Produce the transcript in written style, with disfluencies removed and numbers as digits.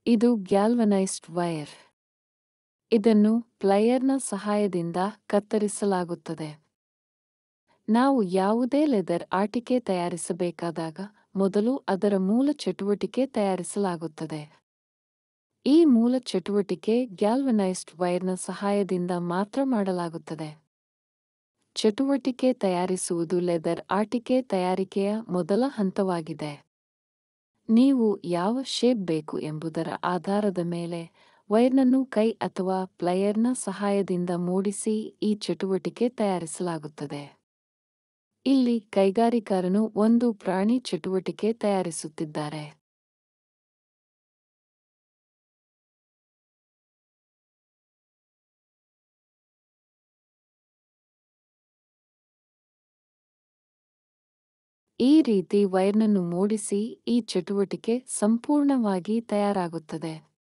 ಇದು galvanised wire. ಇದನ್ನು ಪ್ಲೈಯರ್ನ ಸಹಾಯದಿಂದ ಕತ್ತರಿಸಲಾಗುತ್ತದೆ. ನಾವು ಯಾವುದೇ ಲೆದರ್ ಆಟಿಕೆ ತಯಾರಿಸಬೇಕಾದಾಗ ಮೊದಲು ಅದರ ಮೂಲ ಚಟುವಟಿಕೆ ತಯಾರಿಸಲಾಗುತ್ತದೆ. ಈ ಮೂಲ ಚಟುವಟಿಕೆ ಗ್ಯಾಲ್ವನೈಸ್ಡ್ ವೈರ್ನ ಸಹಾಯದಿಂದ ಮಾತ್ರ ಮಾಡಲಾಗುತ್ತದೆ. ಚಟುವಟಿಕೆ ತಯಾರಿಸುವುದು ಲೆದರ್ ಆಟಿಕೆ ತಯಾರಿಕೆಯ ಮೊದಲ ಹಂತವಾಗಿದೆ. ನೀವು ಯಾವ ಶೇಪ್ ಬೇಕು ಎಂಬುದರ ಆಧಾರದ ಮೇಲೆ ವೈರ್ನನ್ನು ಕೈ ಅಥವಾ ಪ್ಲೈಯರ್ನ ಸಹಾಯದಿಂದ ಮೂಡಿಸಿ ಈ ಚಟುವಟಿಕೆ ತಯಾರಿಸಲಾಗುತ್ತದೆ. ಇಲ್ಲಿ ಕೈಗಾರಿಕಾರನು ಒಂದು ಪ್ರಾಣಿ ಚಟುವಟಿಕೆ ತಯಾರಿಸುತ್ತಿದ್ದಾರೆ. ಈ ರೀತಿ ವೈರ್ನನ್ನು ಮೂಡಿಸಿ ಈ ಚಟುವಟಿಕೆ ಸಂಪೂರ್ಣವಾಗಿ ತಯಾರಾಗುತ್ತದೆ.